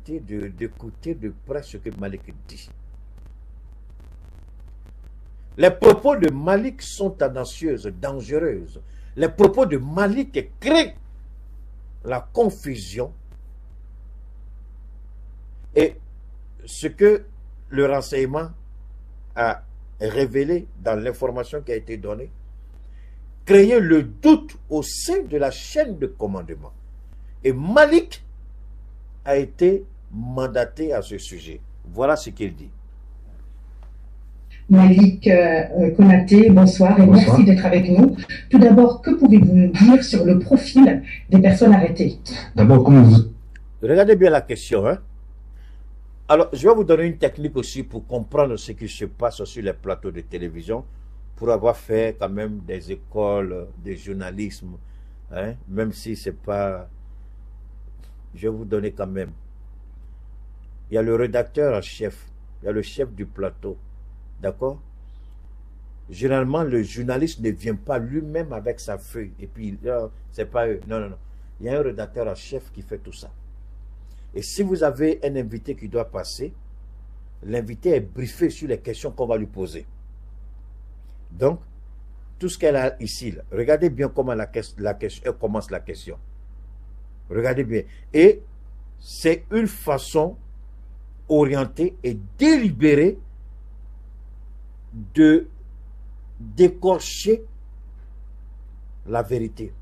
arrêter d'écouter de près ce que Malik dit. Les propos de Malik sont tendancieuses, dangereuses. Les propos de Malik créent la confusion. Et ce que le renseignement a révélé dans l'information qui a été donnée, créer le doute au sein de la chaîne de commandement. Et Malik a été mandaté à ce sujet. Voilà ce qu'il dit. Malik Konaté, bonsoir et merci d'être avec nous. Tout d'abord, que pouvez-vous nous dire sur le profil des personnes arrêtées? D'abord, comment vous... Regardez bien la question. Hein? Alors, je vais vous donner une technique aussi pour comprendre ce qui se passe sur les plateaux de télévision, pour avoir fait quand même des écoles de journalisme, hein? Même si c'est pas... Je vais vous donner quand même. Il y a le rédacteur en chef, il y a le chef du plateau. D'accord? Généralement, le journaliste ne vient pas lui-même avec sa feuille. Et puis, c'est pas eux. Non, non, non. Il y a un rédacteur en chef qui fait tout ça. Et si vous avez un invité qui doit passer, l'invité est briefé sur les questions qu'on va lui poser. Donc, tout ce qu'elle a ici, là, regardez bien comment elle commence la question. Regardez bien. Et c'est une façon orientée et délibérée de d'écorcher la vérité.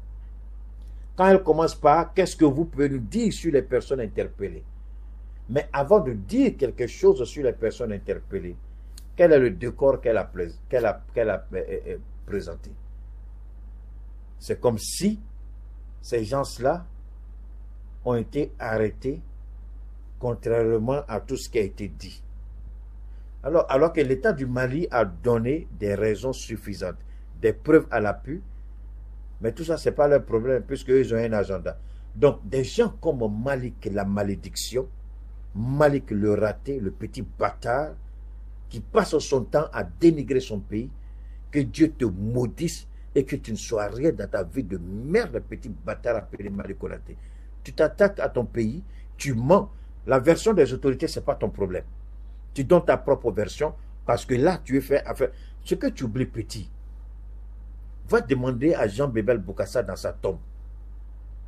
Quand elle commence par « Qu'est-ce que vous pouvez nous dire sur les personnes interpellées ?» Mais avant de dire quelque chose sur les personnes interpellées, quel est le décor qu'elle a présenté? C'est comme si ces gens-là ont été arrêtés contrairement à tout ce qui a été dit. Alors que l'État du Mali a donné des raisons suffisantes, des preuves à l'appui, mais tout ça, ce n'est pas leur problème, puisqu'ils ont un agenda. Donc, des gens comme Malik, la malédiction, Malik le raté, le petit bâtard, qui passe son temps à dénigrer son pays, que Dieu te maudisse et que tu ne sois rien dans ta vie de merde, petit bâtard appelé Malik Konaté. Tu t'attaques à ton pays, tu mens. La version des autorités, ce n'est pas ton problème. Tu donnes ta propre version, parce que là, tu es fait affaire. Ce que tu oublies, petit, va demander à Jean Bébel Bokassa dans sa tombe.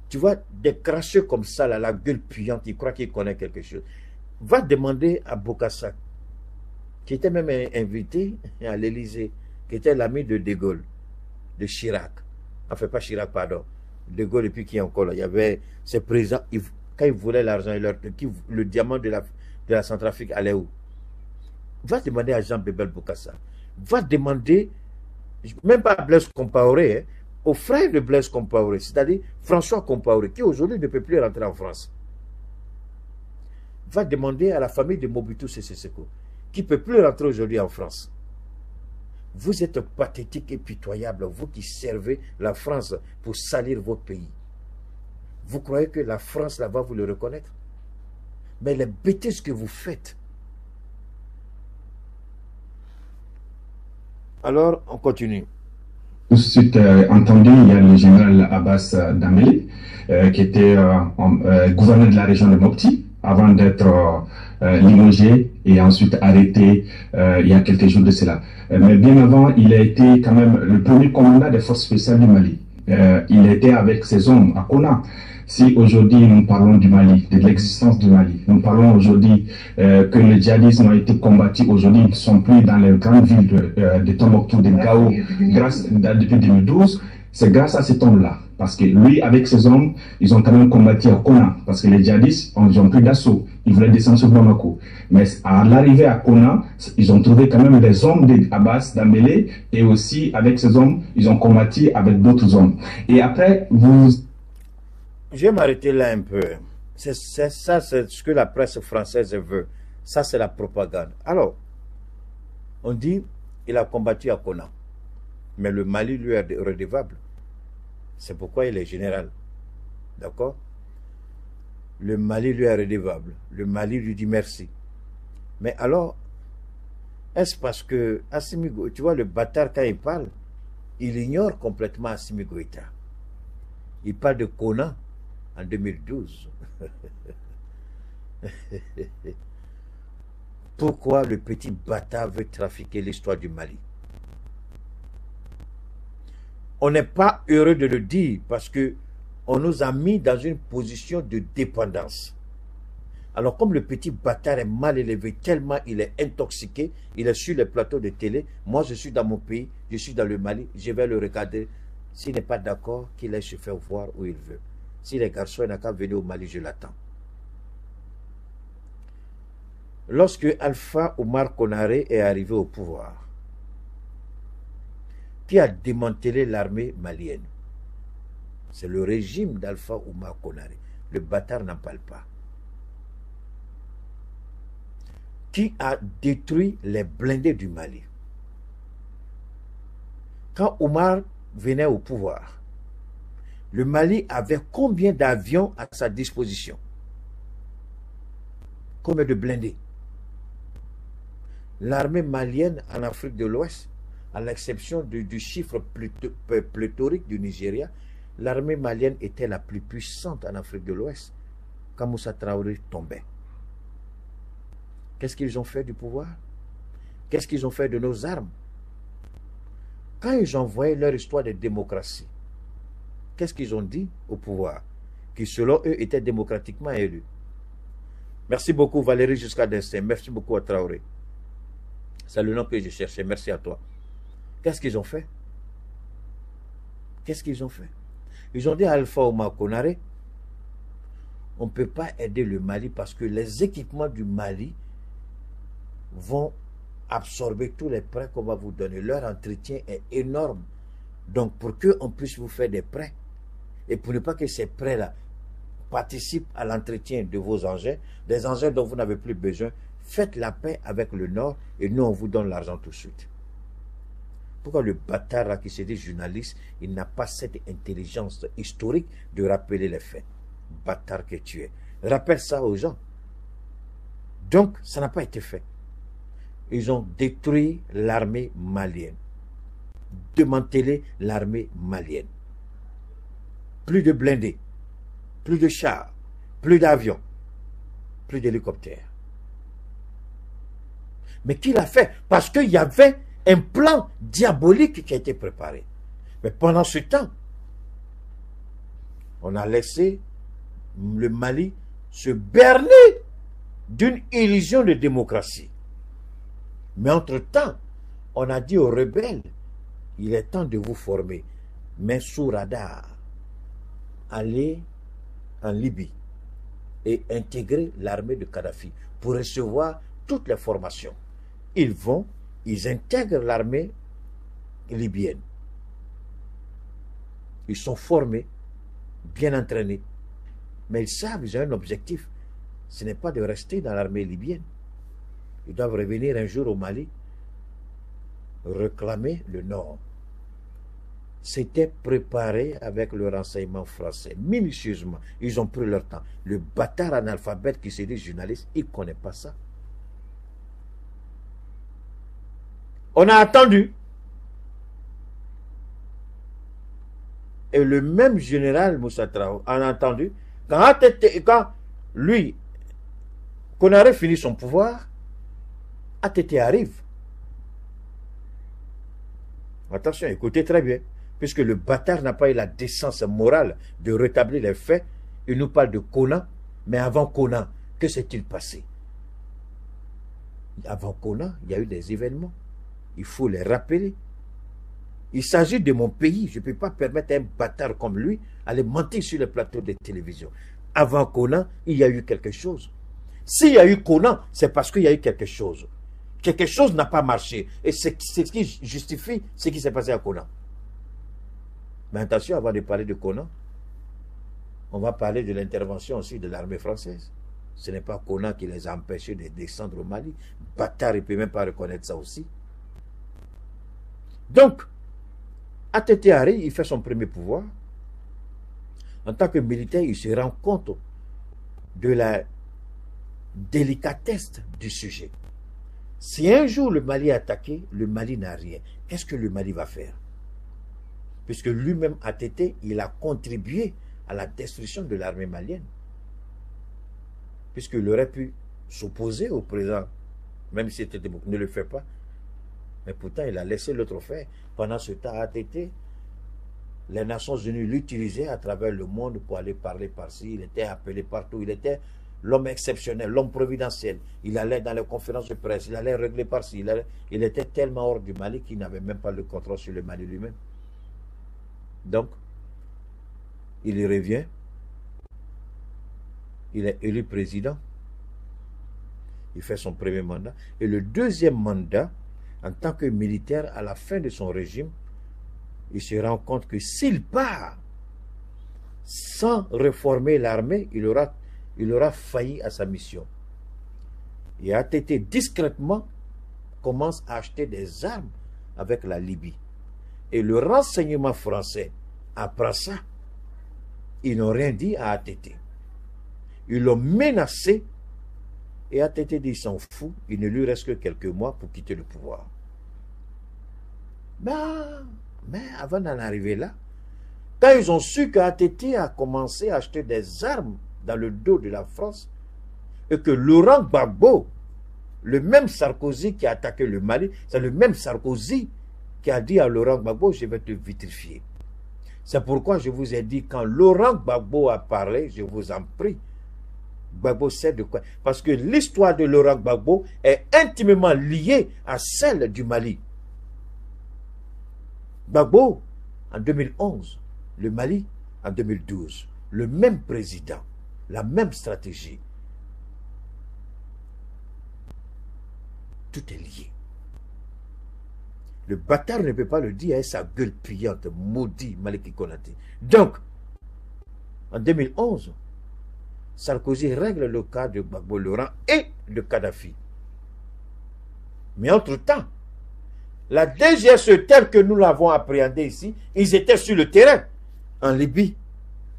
Tu vois, des cracheux comme ça, là, la gueule puante, il croit qu'il connaît quelque chose. Va demander à Bokassa, qui était même invité à l'Élysée, qui était l'ami de De Gaulle, de Chirac. Enfin, pas Chirac, pardon. De Gaulle, et puis qui encore là. Il y avait ces présidents, quand ils voulaient l'argent, le diamant de la Centrafrique allait où? Va demander à Jean Bébel Bokassa. Va demander, même pas à Blaise Compaoré, hein, au frère de Blaise Compaoré, c'est-à-dire François Compaoré, qui aujourd'hui ne peut plus rentrer en France. Va demander à la famille de Mobutu Sese Seko, qui ne peut plus rentrer aujourd'hui en France. Vous êtes pathétique et pitoyable, vous qui servez la France pour salir votre pays. Vous croyez que la France là va vous le reconnaître? Mais les bêtises que vous faites. Alors, on continue. Tout de suite entendu, il y a le général Abbas Dambélé, qui était gouverneur de la région de Mopti, avant d'être limogé et ensuite arrêté il y a quelques jours de cela. Mais bien avant, il a été quand même le premier commandant des forces spéciales du Mali. Il était avec ses hommes à Kona. Si aujourd'hui nous parlons du Mali, de l'existence du Mali, nous parlons aujourd'hui que le djihadisme a été combattu, aujourd'hui ils ne sont plus dans les grandes villes de Tombouctou, de Gao, depuis 2012, c'est grâce à cet homme-là. Parce que lui, avec ses hommes, ils ont quand même combattu à Kona, parce que les djihadistes ont pris d'assaut, ils voulaient descendre sur Bamako. Mais à l'arrivée à Kona, ils ont trouvé quand même les hommes d'Abbas Dambélé, et aussi avec ces hommes, ils ont combattu avec d'autres hommes. Et après, je vais m'arrêter là un peu. C'est ça, c'est ce que la presse française veut. Ça, c'est la propagande. Alors, on dit il a combattu à Kona. Mais le Mali lui est redevable. C'est pourquoi il est général. D'accord? Le Mali lui est redevable. Le Mali lui dit merci. Mais alors, est-ce parce que Assimi Goïta, tu vois, le bâtard, quand il parle, il ignore complètement Assimi Goïta. Il parle de Kona en 2012. Pourquoi le petit bâtard veut trafiquer l'histoire du Mali? On n'est pas heureux de le dire parce que on nous a mis dans une position de dépendance. Alors comme le petit bâtard est mal élevé, tellement il est intoxiqué, il est sur les plateaux de télé, moi je suis dans mon pays, je suis dans le Mali, je vais le regarder. S'il n'est pas d'accord, qu'il aille se faire voir où il veut. Si les garçons n'ont qu'à venir au Mali, je l'attends. Lorsque Alpha Oumar Konaré est arrivé au pouvoir, qui a démantelé l'armée malienne? C'est le régime d'Alpha Oumar Konaré. Le bâtard n'en parle pas. Qui a détruit les blindés du Mali? Quand Oumar venait au pouvoir, le Mali avait combien d'avions à sa disposition? Combien de blindés? L'armée malienne en Afrique de l'Ouest, à l'exception du chiffre pléthorique du Nigeria, l'armée malienne était la plus puissante en Afrique de l'Ouest quand Moussa Traoré tombait. Qu'est-ce qu'ils ont fait du pouvoir? Qu'est-ce qu'ils ont fait de nos armes? Quand ils envoyaient leur histoire de démocratie, qu'est-ce qu'ils ont dit au pouvoir? Qui selon eux étaient démocratiquement élus. Merci beaucoup Valérie Giscard d'Estaing. Merci beaucoup à Traoré. C'est le nom que je cherchais. Merci à toi. Qu'est-ce qu'ils ont fait? Qu'est-ce qu'ils ont fait? Ils ont dit à Alpha Oumar Konaré, on ne peut pas aider le Mali parce que les équipements du Mali vont absorber tous les prêts qu'on va vous donner. Leur entretien est énorme. Donc, pour qu'on puisse vous faire des prêts, et pour ne pas que ces prêts-là participent à l'entretien de vos engins, des engins dont vous n'avez plus besoin, faites la paix avec le Nord et nous, on vous donne l'argent tout de suite. Pourquoi le bâtard là qui se dit journaliste, il n'a pas cette intelligence historique de rappeler les faits? Bâtard que tu es. Rappelle ça aux gens. Donc, ça n'a pas été fait. Ils ont détruit l'armée malienne. Démantelé l'armée malienne. Plus de blindés, plus de chars, plus d'avions, plus d'hélicoptères. Mais qui l'a fait? Parce qu'il y avait un plan diabolique qui a été préparé. Mais pendant ce temps, on a laissé le Mali se berner d'une illusion de démocratie. Mais entre-temps, on a dit aux rebelles, il est temps de vous former, mais sous radar, allez en Libye et intégrer l'armée de Kadhafi pour recevoir toutes les formations. Ils intègrent l'armée libyenne. Ils sont formés, bien entraînés. Mais ils savent, ils ont un objectif. Ce n'est pas de rester dans l'armée libyenne. Ils doivent revenir un jour au Mali, réclamer le Nord. C'était préparé avec le renseignement français, minutieusement. Ils ont pris leur temps. Le bâtard analphabète qui se dit journaliste, il ne connaît pas ça. On a attendu. Et le même général Moussa Traoré a entendu, quand lui, Konaré finit son pouvoir, ATT arrive. Attention, écoutez très bien, puisque le bâtard n'a pas eu la décence morale de rétablir les faits, il nous parle de Kona, mais avant Kona, que s'est-il passé? Avant Kona, il y a eu des événements. Il faut les rappeler. Il s'agit de mon pays. Je ne peux pas permettre à un bâtard comme lui d'aller mentir sur les plateaux de télévision. Avant Kona, il y a eu quelque chose. S'il y a eu Kona, c'est parce qu'il y a eu quelque chose. Quelque chose n'a pas marché. Et c'est ce qui justifie ce qui s'est passé à Kona. Mais attention, avant de parler de Kona, on va parler de l'intervention aussi de l'armée française. Ce n'est pas Kona qui les a empêchés de descendre au Mali. Bâtard, il ne peut même pas reconnaître ça aussi. Donc, ATT arrive, il fait son premier pouvoir. En tant que militaire, il se rend compte de la délicatesse du sujet. Si un jour le Mali est attaqué, le Mali n'a rien. Qu'est-ce que le Mali va faire? Puisque lui-même, ATT, il a contribué à la destruction de l'armée malienne. puisqu'il aurait pu s'opposer au président, même si c'était démocrate, ne le fait pas. Mais pourtant, il a laissé l'autre faire. Pendant ce temps, ATT, les Nations Unies l'utilisaient à travers le monde pour aller parler par-ci. Il était appelé partout. Il était l'homme exceptionnel, l'homme providentiel. Il allait dans les conférences de presse, il allait régler par-ci. Il était tellement hors du Mali qu'il n'avait même pas le contrôle sur le Mali lui-même. Donc, il y revient. Il est élu président. Il fait son premier mandat. Et le deuxième mandat, en tant que militaire, à la fin de son régime, il se rend compte que s'il part sans réformer l'armée, il aura failli à sa mission. Et ATT discrètement commence à acheter des armes avec la Libye. Et le renseignement français apprend ça. Ils n'ont rien dit à ATT. Ils l'ont menacé. Et ATT dit, il s'en fout, il ne lui reste que quelques mois pour quitter le pouvoir. Mais avant d'en arriver là, quand ils ont su qu'ATT a commencé à acheter des armes dans le dos de la France, et que Laurent Gbagbo, le même Sarkozy qui a attaqué le Mali, c'est le même Sarkozy qui a dit à Laurent Gbagbo, je vais te vitrifier. C'est pourquoi je vous ai dit, quand Laurent Gbagbo a parlé, je vous en prie, Gbagbo sait de quoi. Parce que l'histoire de Laurent Gbagbo est intimement liée à celle du Mali. Gbagbo, en 2011, le Mali, en 2012, le même président, la même stratégie. Tout est lié. Le bâtard ne peut pas le dire avec sa gueule priante, maudit Maliki Konaté. Donc, en 2011, Sarkozy règle le cas de Gbagbo Laurent et de Kadhafi. Mais entre-temps, la DGSE telle que nous l'avons appréhendée ici, ils étaient sur le terrain, en Libye,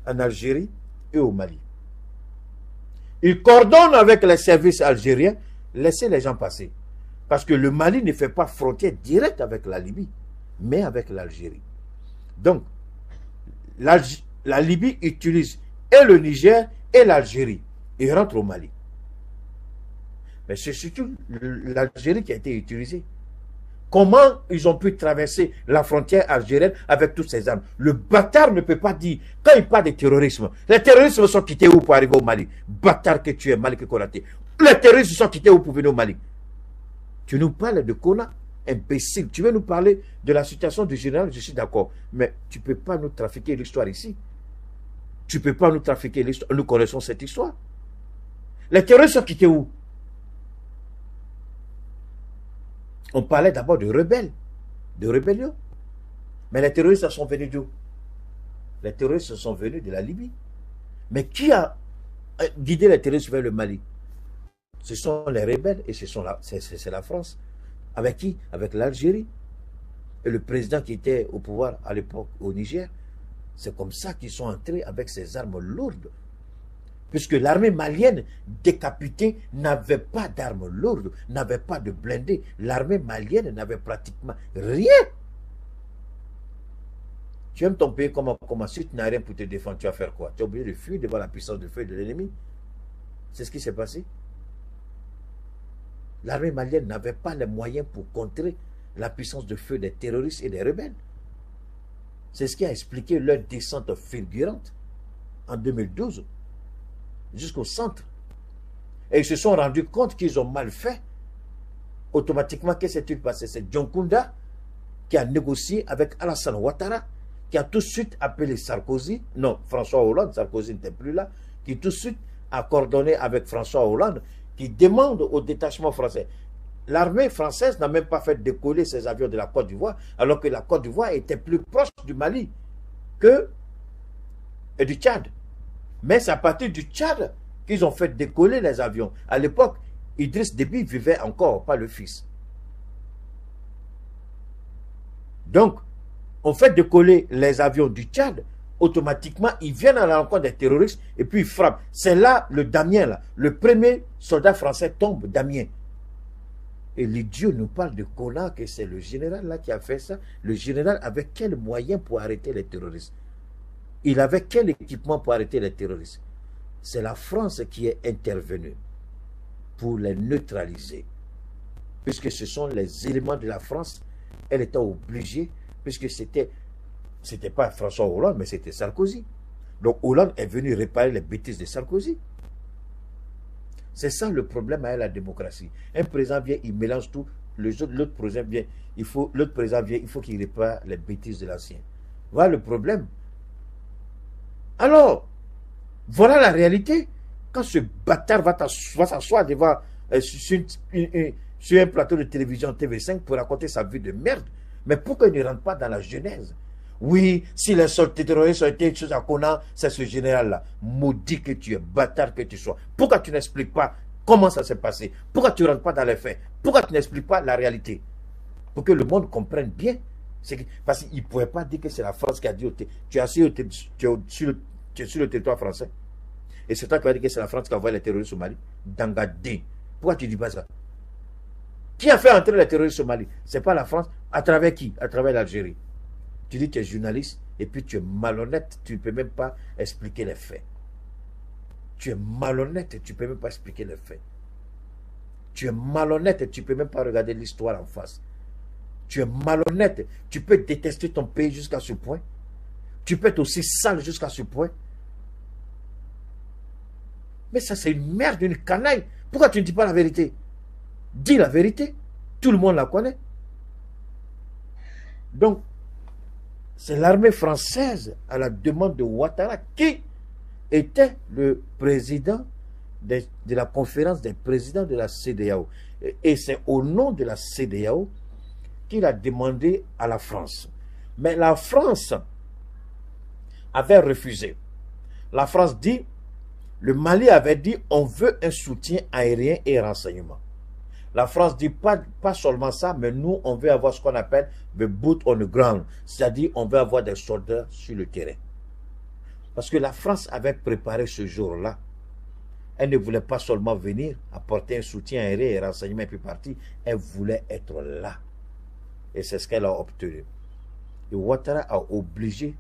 en Algérie et au Mali. Ils coordonnent avec les services algériens, laissez les gens passer. Parce que le Mali ne fait pas frontière directe avec la Libye, mais avec l'Algérie. Donc, la Libye utilise et le Niger et l'Algérie. Ils rentrent au Mali. Mais c'est surtout l'Algérie qui a été utilisée. Comment ils ont pu traverser la frontière algérienne avec toutes ces armes? Le bâtard ne peut pas dire, quand il parle de terrorisme, les terroristes sont quittés où pour arriver au Mali? Bâtard que tu es, Maliki Konaté. Les terroristes sont quittés où pour venir au Mali? Tu nous parles de Kona, imbécile. Tu veux nous parler de la situation du général, je suis d'accord. Mais tu ne peux pas nous trafiquer l'histoire ici. Tu ne peux pas nous trafiquer l'histoire. Nous connaissons cette histoire. Les terroristes sont quittés où? On parlait d'abord de rebelles, de rébellion. Mais les terroristes sont venus d'où? Les terroristes sont venus de la Libye. Mais qui a guidé les terroristes vers le Mali? Ce sont les rebelles et c'est la France. Avec qui? Avec l'Algérie. Et le président qui était au pouvoir à l'époque au Niger. C'est comme ça qu'ils sont entrés avec ces armes lourdes. Puisque l'armée malienne décapitée n'avait pas d'armes lourdes, n'avait pas de blindés. L'armée malienne n'avait pratiquement rien. Tu aimes ton pays comment si tu n'as rien pour te défendre, tu vas faire quoi? Tu es obligé de fuir devant la puissance de feu de l'ennemi. C'est ce qui s'est passé. L'armée malienne n'avait pas les moyens pour contrer la puissance de feu des terroristes et des rebelles. C'est ce qui a expliqué leur descente fulgurante en 2012 jusqu'au centre. Et ils se sont rendus compte qu'ils ont mal fait. Automatiquement, qu'est-ce qui s'est passé? C'est John Kounda qui a négocié avec Alassane Ouattara, qui a tout de suite appelé Sarkozy, non, François Hollande, Sarkozy n'était plus là, qui tout de suite a coordonné avec François Hollande, qui demande au détachement français. L'armée française n'a même pas fait décoller ses avions de la Côte d'Ivoire, alors que la Côte d'Ivoire était plus proche du Mali et du Tchad. Mais c'est à partir du Tchad qu'ils ont fait décoller les avions. À l'époque, Idriss Déby vivait encore, pas le fils. Donc, on fait décoller les avions du Tchad, automatiquement, ils viennent à la rencontre des terroristes et puis ils frappent. C'est là le Damien, là. Le premier soldat français tombe, Damien. Et l'idiot nous parle de Kona, que c'est le général là qui a fait ça. Le général avait quel moyen pour arrêter les terroristes? Il avait quel équipement pour arrêter les terroristes? c'est la France qui est intervenue pour les neutraliser. Puisque ce sont les éléments de la France, elle était obligée, puisque c'était pas François Hollande, mais c'était Sarkozy. Donc Hollande est venu réparer les bêtises de Sarkozy. C'est ça le problème avec la démocratie. Un président vient, il mélange tout. L'autre président vient, il faut qu'il répare les bêtises de l'ancien. Voilà le problème. Alors, voilà la réalité. Quand ce bâtard va s'asseoir devant sur un plateau de télévision TV5 pour raconter sa vie de merde, mais pourquoi il ne rentre pas dans la genèse? Oui, si les soldats terroristes ont été choses à Kona, c'est ce général-là. Maudit que tu es, bâtard que tu sois. Pourquoi tu n'expliques pas comment ça s'est passé? Pourquoi tu ne rentres pas dans les faits? Pourquoi tu n'expliques pas la réalité? Pour que le monde comprenne bien. Parce qu'il ne pouvait pas dire que c'est la France qui a dit tu es sur le territoire français. Et c'est toi qui vas dire que c'est la France qui a envoyé les terroristes au Mali. Dangadé. Pourquoi tu ne dis pas ça? Qui a fait entrer les terroristes au Mali? Ce n'est pas la France. À travers qui? À travers l'Algérie. Tu dis que tu es journaliste et puis tu es malhonnête, tu ne peux même pas expliquer les faits. Tu es malhonnête et tu ne peux même pas expliquer les faits. Tu es malhonnête et tu ne peux même pas regarder l'histoire en face. Tu es malhonnête, tu peux détester ton pays jusqu'à ce point. Tu peux être aussi sale jusqu'à ce point. Mais ça c'est une merde, une canaille. Pourquoi tu ne dis pas la vérité? Dis la vérité. Tout le monde la connaît. Donc, c'est l'armée française, à la demande de Ouattara, qui était le président de la conférence des présidents de la CEDEAO. Et c'est au nom de la CEDEAO qu'il a demandé à la France. Mais la France avait refusé. La France dit, le Mali avait dit, on veut un soutien aérien et renseignement. La France dit pas seulement ça, mais nous, on veut avoir ce qu'on appelle the boot on the ground. C'est-à-dire, on veut avoir des soldats sur le terrain. Parce que la France avait préparé ce jour-là. Elle ne voulait pas seulement venir apporter un soutien aérien et renseignement et puis partir. Elle voulait être là. Et c'est ce qu'elle a obtenu. Et Ouattara a obligé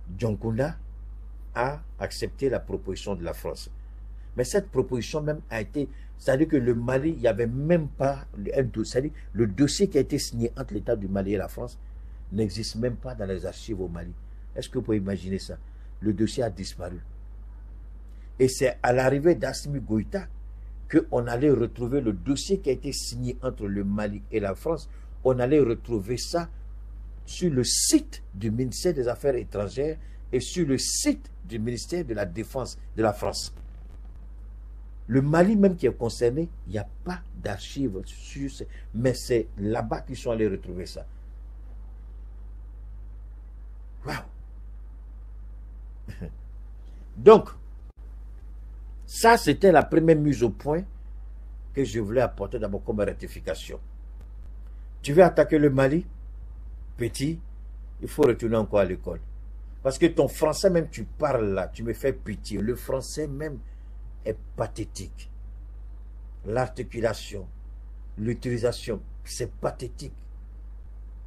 Dioncounda à accepter la proposition de la France. Mais cette proposition même a été... C'est-à-dire que le Mali, il n'y avait même pas un dossier. Le dossier qui a été signé entre l'État du Mali et la France n'existe même pas dans les archives au Mali. Est-ce que vous pouvez imaginer ça? Le dossier a disparu. Et c'est à l'arrivée d'Assimi Goïta qu'on allait retrouver le dossier qui a été signé entre le Mali et la France. On allait retrouver ça sur le site du ministère des Affaires étrangères et sur le site du ministère de la Défense de la France. Le Mali même qui est concerné, il n'y a pas d'archives sur ce... Mais c'est là-bas qu'ils sont allés retrouver ça. Waouh! Donc, ça c'était la première mise au point que je voulais apporter d'abord comme rectification. Tu veux attaquer le Mali? Petit, il faut retourner encore à l'école. Parce que ton français même, tu parles là, tu me fais pitié. Le français même est pathétique. L'articulation, l'utilisation, c'est pathétique.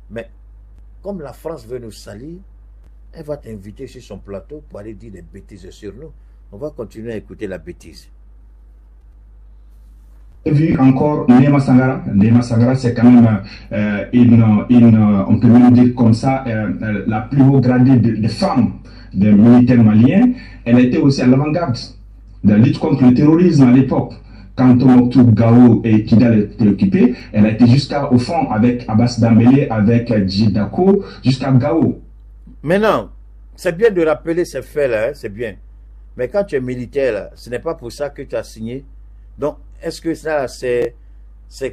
Mais comme la France veut nous salir, elle va t'inviter sur son plateau pour aller dire des bêtises sur nous. On va continuer à écouter la bêtise. Vu encore Néma Sangara. Néma Sangara, c'est quand même on peut même dire comme ça, la plus haut gradée de femmes des militaires maliens. Elle était aussi à l'avant-garde de la lutte contre le terrorisme à l'époque. Quand Tombouctou, Gao et Kidal étaient occupés, elle a été jusqu'au fond avec Abbas Dambélé, avec Djidako, jusqu'à Gao. Maintenant, c'est bien de rappeler ces faits-là, hein, c'est bien. Mais quand tu es militaire, là, ce n'est pas pour ça que tu as signé. Donc, est-ce que ça, c'est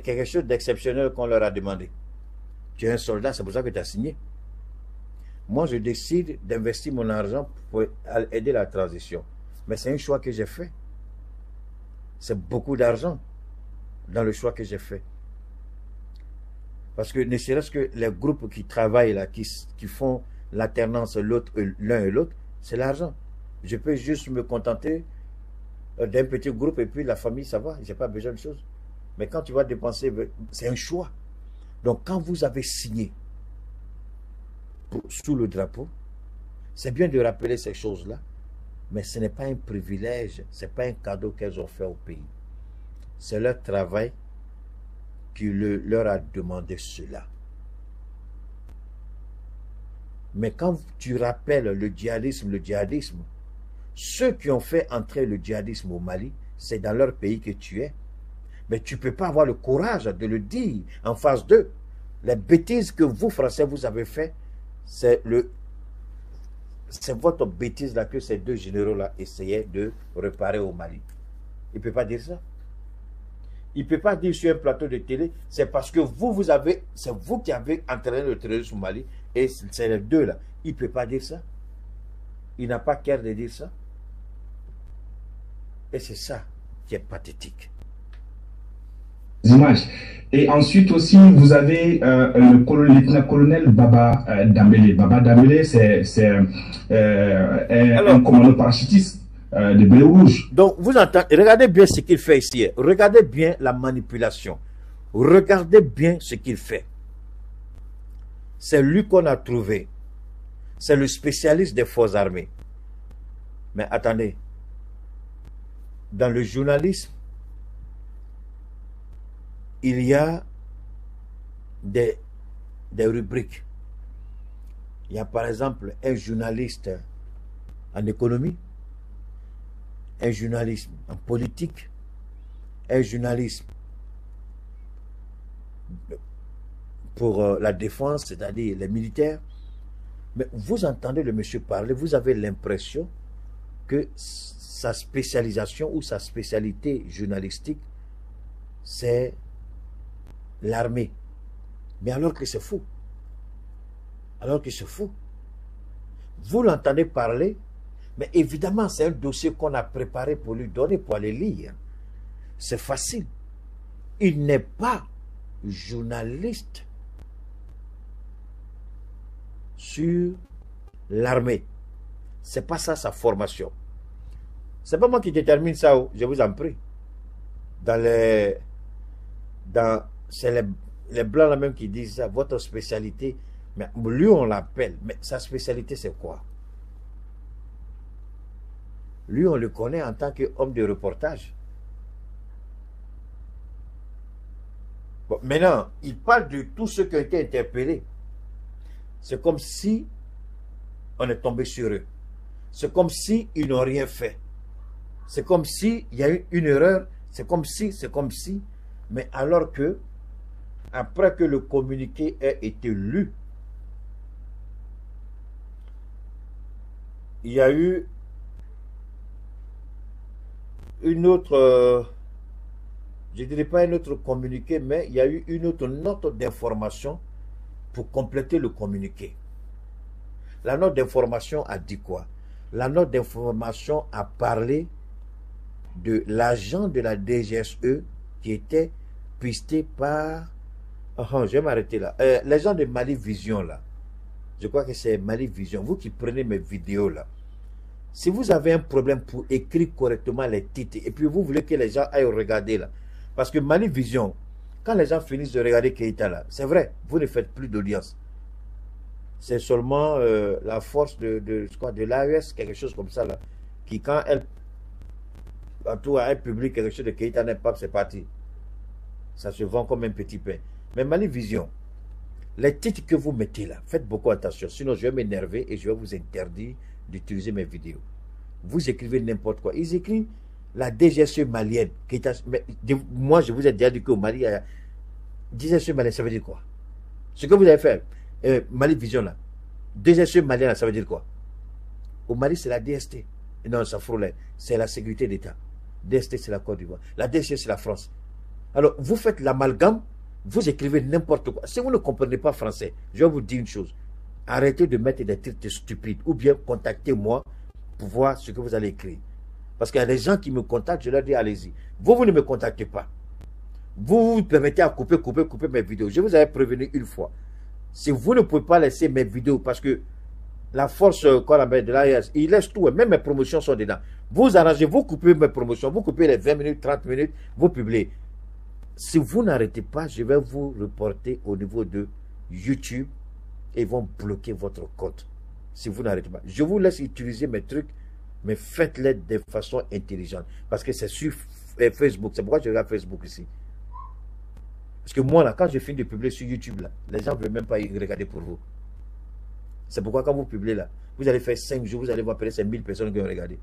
quelque chose d'exceptionnel qu'on leur a demandé? Tu es un soldat, c'est pour ça que tu as signé. Moi, je décide d'investir mon argent pour aider la transition. Mais c'est un choix que j'ai fait. C'est beaucoup d'argent dans le choix que j'ai fait. Parce que ne serait-ce que les groupes qui travaillent là, qui font l'alternance l'un et l'autre, c'est l'argent. Je peux juste me contenter d'un petit groupe et puis la famille, ça va, j'ai pas besoin de choses. Mais quand tu vas dépenser, c'est un choix. Donc quand vous avez signé sous le drapeau, c'est bien de rappeler ces choses-là, Mais ce n'est pas un privilège, ce n'est pas un cadeau qu'elles ont fait au pays. C'est leur travail qui leur a demandé cela. Mais quand tu rappelles le djihadisme, ceux qui ont fait entrer le djihadisme au Mali, c'est dans leur pays que tu es. Mais tu ne peux pas avoir le courage de le dire en face d'eux. Les bêtises que vous, Français, vous avez fait, c'est votre bêtise-là que ces deux généraux-là essayaient de réparer au Mali. Il ne peut pas dire ça. Il ne peut pas dire sur un plateau de télé, c'est parce que c'est vous qui avez entraîné le terrorisme au Mali, et c'est les deux là. Il ne peut pas dire ça. Il n'a pas cœur de dire ça. Et c'est ça qui est pathétique. Images. Et ensuite aussi, vous avez le lieutenant-colonel Baba Dambélé. Baba Dambélé, c'est un commandant parachutiste de Bleu Rouge. Donc, vous entendez, regardez bien ce qu'il fait ici. Regardez bien la manipulation. Regardez bien ce qu'il fait. C'est lui qu'on a trouvé. C'est le spécialiste des forces armées. Mais attendez. Dans le journalisme, il y a des rubriques. Il y a par exemple un journaliste en économie, un journaliste en politique, un journaliste pour la défense, c'est-à-dire les militaires. Mais vous entendez le monsieur parler, vous avez l'impression que sa spécialisation ou sa spécialité journalistique, c'est l'armée. Mais alors que c'est fou. Alors que c'est fou. Vous l'entendez parler, mais évidemment, c'est un dossier qu'on a préparé pour lui donner, pour aller lire. C'est facile. Il n'est pas journaliste sur l'armée. C'est pas ça sa formation. C'est pas moi qui détermine ça, je vous en prie. C'est les blancs là même qui disent ça, votre spécialité. Mais lui on l'appelle, mais sa spécialité c'est quoi? Lui on le connaît en tant qu'homme de reportage. Bon, maintenant, il parle de tous ceux qui ont été interpellés. C'est comme si on est tombé sur eux. C'est comme si ils n'ont rien fait. C'est comme si il y a eu une erreur. C'est comme si. Mais alors que, après que le communiqué ait été lu, il y a eu une autre, je ne dirais pas un autre communiqué, mais il y a eu une autre note d'information pour compléter le communiqué. La note d'information a dit quoi? La note d'information a parlé de l'agent de la DGSE qui était pisté par... je vais m'arrêter là. Les gens de Mali Vision là. Je crois que c'est Mali Vision. Vous qui prenez mes vidéos là. Si vous avez un problème pour écrire correctement les titres et puis vous voulez que les gens aillent regarder là. Parce que Mali Vision, quand les gens finissent de regarder Keïta là, c'est vrai, vous ne faites plus d'audience. C'est seulement la force de l'AES, quelque chose comme ça là, qui quand elle publie quelque chose de Keïta n'est pas, c'est parti. Ça se vend comme un petit pain. Mais Mali Vision, les titres que vous mettez là, faites beaucoup attention, sinon je vais m'énerver et je vais vous interdire d'utiliser mes vidéos. Vous écrivez n'importe quoi. Ils écrivent la DGSE malienne. Moi, je vous ai déjà dit qu'au Mali, il y a DGSE malienne, ça veut dire quoi? Ce que vous avez fait, Mali Vision là, DGSE malienne, là, ça veut dire quoi? Au Mali, c'est la DST. Non, ça frôle, c'est la sécurité d'État. DST, c'est la Côte d'Ivoire. La DST, c'est la France. Alors, vous faites l'amalgame, vous écrivez n'importe quoi. Si vous ne comprenez pas français, je vais vous dire une chose. Arrêtez de mettre des titres stupides ou bien contactez-moi pour voir ce que vous allez écrire. Parce qu'il y a des gens qui me contactent, je leur dis allez-y. Vous ne me contactez pas. Vous vous permettez à couper mes vidéos. Je vous avais prévenu une fois. Si vous ne pouvez pas laisser mes vidéos, parce que la force qu'on appelle de l'AES, il laisse tout, même mes promotions sont dedans. Vous arrangez, vous coupez mes promotions, vous coupez les 20 minutes, 30 minutes, vous publiez. Si vous n'arrêtez pas, je vais vous reporter au niveau de YouTube et ils vont bloquer votre compte. Si vous n'arrêtez pas. Je vous laisse utiliser mes trucs Mais faites-les de façon intelligente. Parce que c'est sur Facebook. C'est pourquoi je regarde Facebook ici. Parce que moi, là, quand je finis de publier sur YouTube, là, les gens ne veulent même pas y regarder pour vous. C'est pourquoi quand vous publiez là, vous allez faire 5 jours, vous allez voir peut-être c'est 1000 personnes qui ont regardé.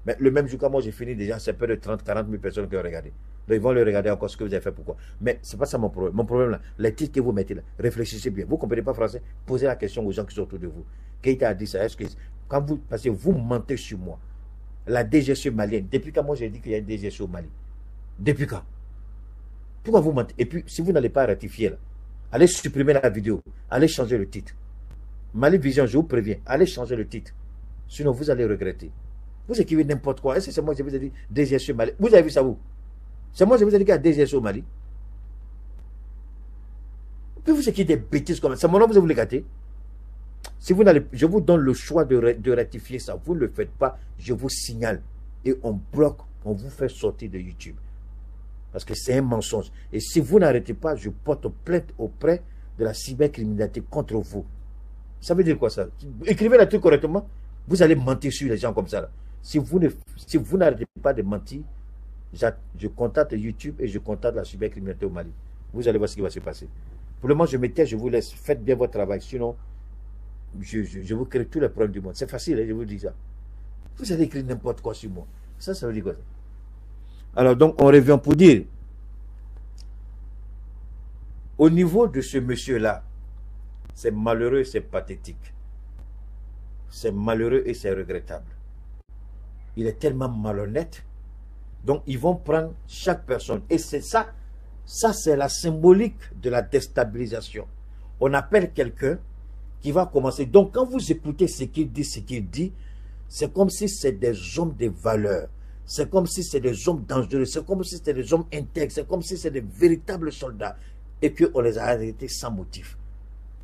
Mais le même jour, quand moi j'ai fini déjà, c'est peu de 30, 40 000 personnes qui ont regardé. Donc ils vont le regarder encore ce que vous avez fait, pourquoi. Mais ce n'est pas ça mon problème. Mon problème là, les titres que vous mettez là, réfléchissez bien. Vous ne comprenez pas français, posez la question aux gens qui sont autour de vous. Keïta a dit ça, est-ce que quand vous, parce que vous mentez sur moi. La DGSE malienne, depuis quand moi j'ai dit qu'il y a une DGSE au Mali? Depuis quand? Pourquoi vous mentez? Et puis, si vous n'allez pas ratifier là, allez supprimer la vidéo, allez changer le titre. Mali Vision, je vous préviens, allez changer le titre. Sinon, vous allez regretter. Vous écrivez n'importe quoi. Est-ce que c'est moi qui vous ai dit DGSE Mali? Vous avez vu ça où? C'est moi qui vous ai dit qu'il y a DGSE au Mali. Puis vous écrivez des bêtises comme ça. C'est mon nom, vous les gâtez. Si vous n'allez, je vous donne le choix de rectifier ça. Vous ne le faites pas, je vous signale. Et on bloque, on vous fait sortir de YouTube. Parce que c'est un mensonge. Et si vous n'arrêtez pas, je porte plainte auprès de la cybercriminalité contre vous. Ça veut dire quoi ça? Écrivez le truc correctement. Vous allez mentir sur les gens comme ça. Là. Si vous n'arrêtez pas de mentir, je contacte YouTube et je contacte la cybercriminalité au Mali. Vous allez voir ce qui va se passer. Pour le moment, je me tais, je vous laisse. Faites bien votre travail. Sinon, je vous crée tous les problèmes du monde. C'est facile, hein, je vous dis ça. Vous allez écrire n'importe quoi sur moi. Ça veut dire quoi ça? Alors, donc, on revient pour dire, au niveau de ce monsieur-là, c'est malheureux, c'est pathétique. C'est malheureux et c'est regrettable. Il est tellement malhonnête. Donc, ils vont prendre chaque personne. Et c'est ça, c'est la symbolique de la déstabilisation. On appelle quelqu'un qui va commencer. Donc, quand vous écoutez ce qu'il dit, c'est comme si c'est des hommes de valeur. C'est comme si c'est des hommes dangereux. C'est comme si c'était des hommes intègres. C'est comme si c'est des véritables soldats. Et qu'on les a arrêtés sans motif.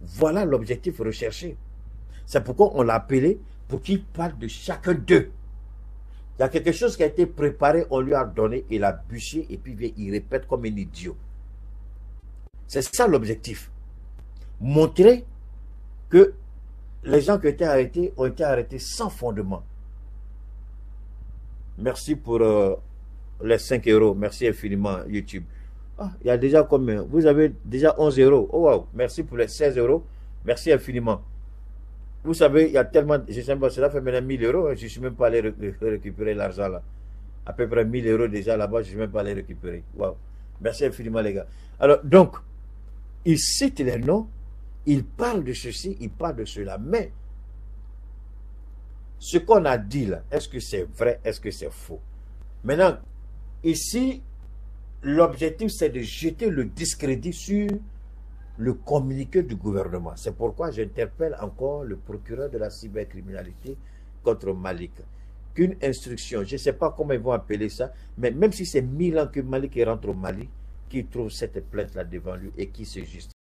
Voilà l'objectif recherché. C'est pourquoi on l'a appelé pour qu'il parle de chacun d'eux. Il y a quelque chose qui a été préparé, on lui a donné, il a bûché et puis il répète comme un idiot. C'est ça l'objectif. Montrer que les gens qui ont été arrêtés sans fondement. Merci pour les 5 €. Merci infiniment, YouTube. Ah, il y a déjà combien? Vous avez déjà 11 €. Oh wow, merci pour les 16 €. Merci infiniment. Vous savez, il y a tellement, je sais pas, cela fait maintenant 1000 €. Je ne suis même pas allé récupérer l'argent là. À peu près 1000 € déjà là-bas, je ne suis même pas allé récupérer. Wow. Merci infiniment les gars. Alors, donc, il cite les noms, il parle de ceci, il parle de cela. Mais, ce qu'on a dit là, est-ce que c'est vrai, est-ce que c'est faux? Maintenant, ici, l'objectif c'est de jeter le discrédit sur le communiqué du gouvernement. C'est pourquoi j'interpelle encore le procureur de la cybercriminalité contre Malik. Qu'une instruction, je ne sais pas comment ils vont appeler ça, mais même si c'est 1000 ans que Malik rentre au Mali, qu'il trouve cette plainte-là devant lui et qu'il se justifie.